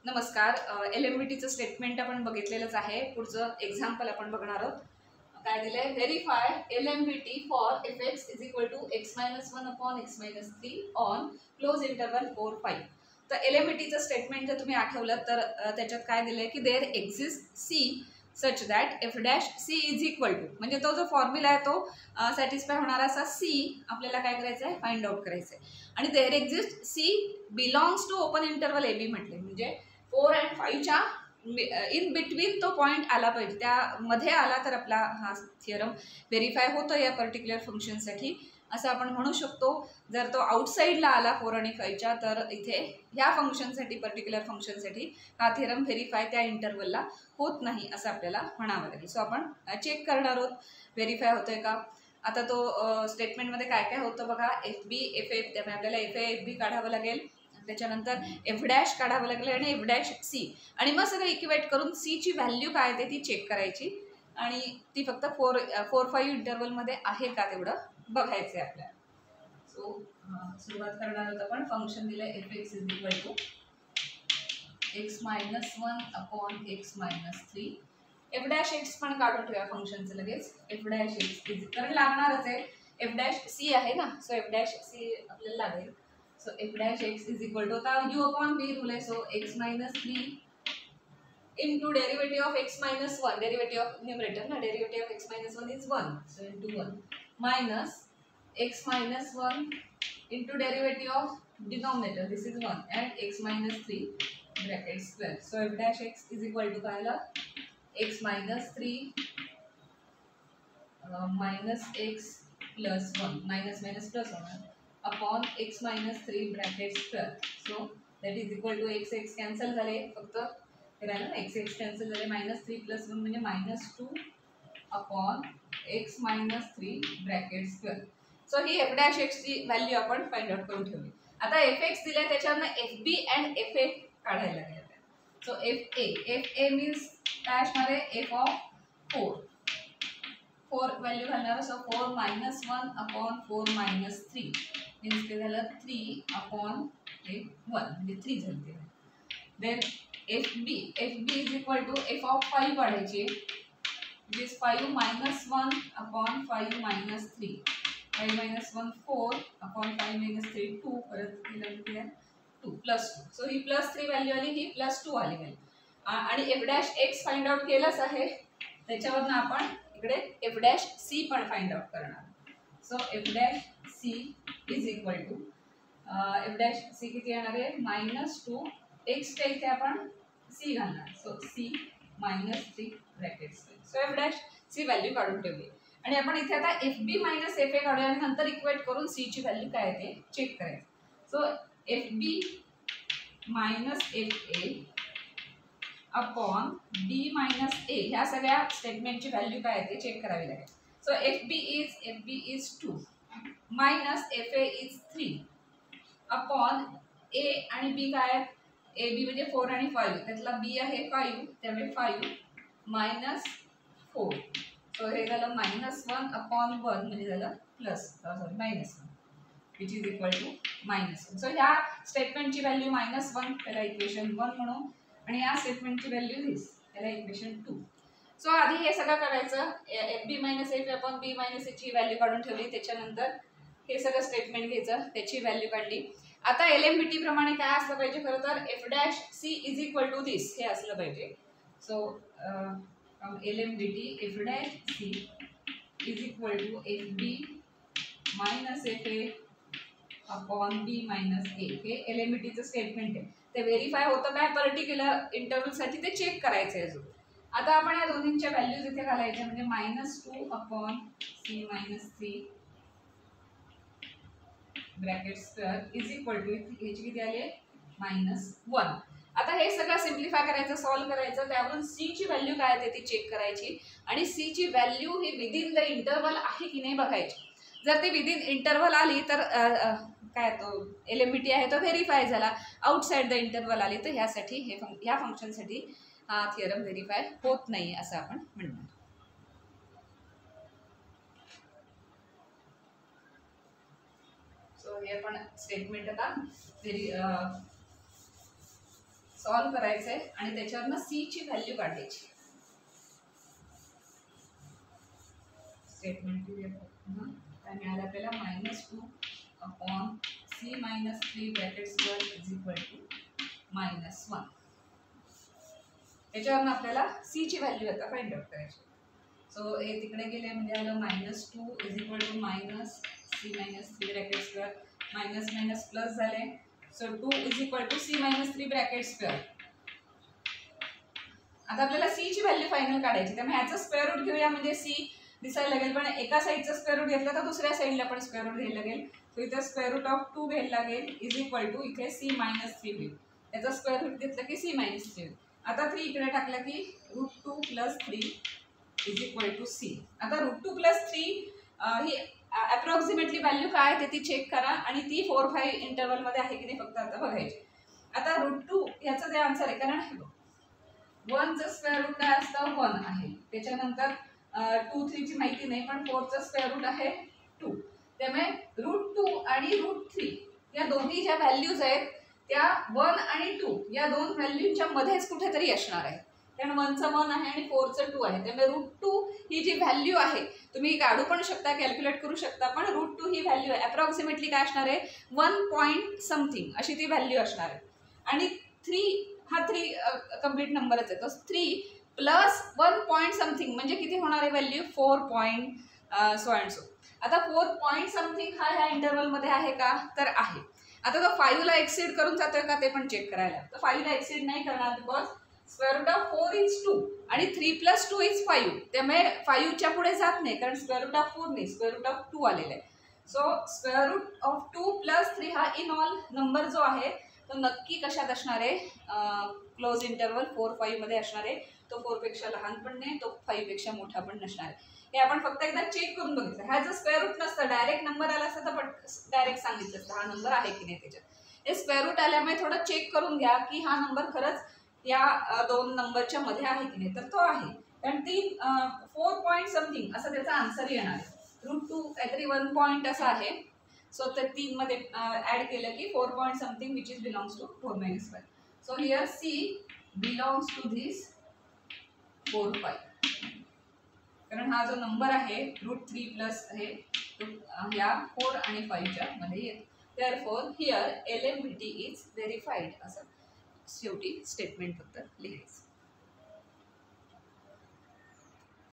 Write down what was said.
नमस्कार. LMVTचं स्टेटमेंट आपण बघितलेलंच आहे. पुढचं एक्झाम्पल आपण बघणार आहोत. काय दिलंय? Verify LMVT for fx is equal to x-1 upon x-3 on close interval 4, 5. तर LMVTचं स्टेटमेंट जर तुम्ही आठवलं तर त्याच्यात काय दिलंय की there exist C such that F dash C is equal to, म्हणजे तो जो फॉर्म्युला आहे तो सॅटिस्फाय होणारा असा सी आपल्याला काय करायचं आहे, फाइंड आउट करायचं आहे. आणि there exist C belongs to open interval AB म्हटले, म्हणजे 4 and 5च्या इन बिटवीन तो पॉईंट आला पाहिजे, त्यामध्ये आला तर आपला हा थिअरम व्हेरीफाय होतो या पर्टिक्युलर फंक्शनसाठी असं आपण म्हणू शकतो. जर तो आउटसाईडला आला 4 आणि 5च्या तर इथे ह्या फंक्शनसाठी, पर्टिक्युलर फंक्शनसाठी हा थिअरम व्हेरीफाय त्या इंटरवलला होत नाही असं आपल्याला म्हणावं लागेल. सो आपण चेक करणार आहोत व्हेरीफाय होतोय का. आता तो स्टेटमेंटमध्ये काय काय होतं बघा. FB FA, त्यामुळे आपल्याला FA FB काढावं लागेल, त्याच्यानंतर F डॅश काढावं लागेल आणि F डॅश C, आणि मग सगळं इक्वेट करून C ची व्हॅल्यू काय ते ती चेक करायची आणि ती फक्त 4-5 इंटरवलमध्ये आहे का तेवढं बघायचं आहे आपल्याला. सो सुरुवात करणार आहोत आपण. फंक्शन दिलं fx is equal to x-1 upon x-3. F dash X पण काढून ठेवा फंक्शनचं लगेच. F डॅश एक्स इज, कारण लागणारच आहे, F डॅश C आहे ना, सो F डॅश C आपल्याला लागेल. So f dash x is equal to, आता u upon v रूल आहे, so x-3 into derivative of x-1, derivative of numerator ना, derivative of x-1 is 1, so into 1 minus x-1 into derivative of denominator, this is 1, and x-3 bracket square. So f dash x is equal to काय आला, x-3 minus x plus 1, minus minus plus 1 upon x-3 bracket square. So that is equal to x cancel झाले, फक्त करायला ना, x cancel झाले, -3 + 1 म्हणजे -2 upon x-3 bracket square. So ही f dash x ची व्हॅल्यू आपण फाइंड आउट करून ठेवली. आता fx दिलाय, त्याच्यावरनं FB अँड FA काढायला लागेल. सो FA मीन्स काय असणार आहे, f ऑफ 4 व्हॅल्यू घालणार. सो 4 - 1 अपॉन 4 - 3 मीन्स ते झालं 3 अपॉन 1 म्हणजे 3 झाले. Then FB is equal to f of 5 काढायची, दिस 5 - 1 अपॉन 5 - 3, 5 - 1 4 अपॉन 5 - 3 2, परत केलं 2 + 2. सो ही +3 व्हॅल्यू आली, ही +2 आली व्हॅल्यू. आणि f dash X find out केलंच आहे, त्याच्यावरनं आपण इकडे f डॅश C पण फाइंड आउट करणार. So f dash C is equal to f dash C किती येणार आहे, -2 x च्या इथे आपण C घालणार. So C -3 bracket. So f dash C value काढून ठेवली आणि आपण इथे आता FB - FA काढूया आणि नंतर इक्वेट करून C ची व्हॅल्यू काय ते चेक करायचं. So FB - FA upon B - A, ह्या सगळ्या स्टेटमेंटची व्हॅल्यू काय ते चेक करावी लागेल. So FB is 2 minus FA is 3 upon A आणि B काय आहे, AB म्हणजे 4 आणि 5, त्यातला B आहे 5, त्यामुळे 5 minus 4. सो हे झालं -1 अपॉन 1 म्हणजे झालं -1 which is equal to -1. So ह्या स्टेटमेंटची व्हॅल्यू -1, त्याला इक्वेशन 1 म्हणू, आणि या स्टेटमेंटची व्हॅल्यू दिस, त्याला इक्वेशन 2. सो आधी हे सगळं करायचं, FB - FA upon B - A ची व्हॅल्यू काढून ठेवली, त्याच्यानंतर हे सगळं स्टेटमेंट घ्यायचं, त्याची व्हॅल्यू काढली. आता LMVT प्रमाणे काय असलं पाहिजे, खरं तर f dash C is equal to this, हे असलं पाहिजे. So LMVT f dash C is equal to FB - FA upon B - A. हे LMVTचं स्टेटमेंट आहे. ते व्हेरीफाय होतं काय पर्टिक्युलर इंटरव्हलसाठी ते चेक करायचं आहे अजून. आता आपण या दोन्हींच्या व्हॅल्यूज इथे घालायच्या, म्हणजे -2 upon C - 3 bracket square is equal to, ह्याची किती आले, -1. आता हे सगळं सिम्प्लिफाय करायचं, सॉल्व्ह करायचं, त्यावरून C ची व्हॅल्यू काय आहे ती चेक करायची आणि C ची value he within the interval आहे की नाही बघायची. जर ती विदिन इंटरवल आली तर काय तो LMVT आहे तो व्हेरीफाय झाला, आउटसाइड द इंटरवल आली तर ह्यासाठी ह्या फंक्शनसाठी हा थिअरम व्हेरीफाय होत नाही असं आपण म्हणणार. सो हे आपण स्टेटमेंट आता सॉल्व करायचंय आणि त्याच्यावरनं सी ची व्हॅल्यू काढायची. स्टेटमेंट काय मिळालं आपल्याला -2 upon c minus 3 bracket square is equal to -1. त्याच्यावरनं आपल्याला c ची व्हॅल्यू आता फाइंड आउट करायची. सो हे तिकडे गेले म्हणजे आलं -2 is equal to -c minus 3 bracket square minus minus plus झाले. So 2 is equal to c minus 3 bracket square. आता आपल्याला c ची व्हॅल्यू फायनल काढायची, त्यामुळे ह्याचं स्क्वेअर रूट घेऊया म्हणजे c दिसायला लागेल, पण एका साईडचं स्क्वेअर रूट घेतलं तर दुसऱ्या साईडला पण स्क्वेअर रूट घ्यायला लागेल. सो इथे स्क्वेअर रूट ऑफ 2 घ्यायला लागेल इज इक्वल टू इथे c मायनस 3 होईल. त्याचा स्क्वेअर रूट घेतलं की c मायनस 3 होईल. आता 3 इकडे टाकलं की √2 plus 3 is equal to c. आता √2 प्लस 3 ही अप्रॉक्सिमेटली व्हॅल्यू काय ते ती चेक करा आणि ती 4-5 इंटरवलमध्ये आहे की नाही फक्त आता बघायची. आता √2 याचं जे आन्सर आहे, कारण 1चं स्क्वेअर रूट काय असतं 1 आहे. त्याच्यानंतर 2, 3 ची माहिती नाही, पण 4चं स्क्वेअर रूट आहे 2. त्यामुळे √2 आणि √3 या दोन्ही ज्या व्हॅल्यूज आहेत त्या 1 आणि 2 या दोन व्हॅल्यूच्या मध्येच कुठेतरी असणार आहे. कारण 1चं 1 आहे आणि 4चं 2 आहे. त्यामुळे √2 ही जी व्हॅल्यू आहे तुम्ही काढू पण शकता, कॅल्क्युलेट करू शकता, पण √2 ही व्हॅल्यू अप्रॉक्सिमेटली काय असणार आहे 1 पॉईंट समथिंग अशी ती व्हॅल्यू असणार आहे. आणि 3 हा 3 कम्प्लीट नंबरच आहे, तो 3 प्लस 1 पॉईंट समथिंग म्हणजे किती होणार आहे value 4 point so and so. आता 4 पॉईंट समथिंग हा ह्या इंटरवलमध्ये आहे का, तर आहे. आता तो 5ला एक्सीड करून जातोय का ते पण चेक करायला. तर 5ला एक्सीड नाही करणार, because square root of 4 is 2 आणि 3 प्लस 2 इज 5. त्यामुळे 5च्या पुढे जात नाही, कारण स्क्वेअर रूट ऑफ 4 नाही, स्क्वेअर रूट ऑफ 2 आलेला आहे. So square root of 2 plus 3 हा इन ऑल नंबर जो आहे तो नक्की कशात असणार आहे, क्लोज इंटरवल 4-5 मध्ये असणार आहे. तो 4 पेक्षा लहान पण नाही, तो 5 पेक्षा मोठा पण नसणार आहे. हे आपण फक्त एकदा चेक करून बघितलं. ह्या जर स्क्वेअर रूट नसतं, डायरेक्ट नंबर आला असता तर डायरेक्ट सांगितलं असतं हा नंबर आहे की नाही त्याच्यात. हे स्क्वेअर रूट आल्यामुळे थोडं चेक करून घ्या की हा नंबर खरंच या दोन नंबरच्या मध्ये आहे की नाही, तर तो आहे. कारण 4 पॉईंट समथिंग असं त्याचा आन्सर येणार आहे. √2 काहीतरी 1 पॉईंट असं आहे. सो ते 3 मध्ये ऍड केलं की 4 point something which is belongs to 4-5. So here C belongs to this 4-5. कारण हा जो नंबर आहे √3 प्लस आहे तो ह्या 4 आणि 5च्या मध्ये येतो. Therefore here LMVT is verified असं शेवटी स्टेटमेंट फक्त लिहायचं.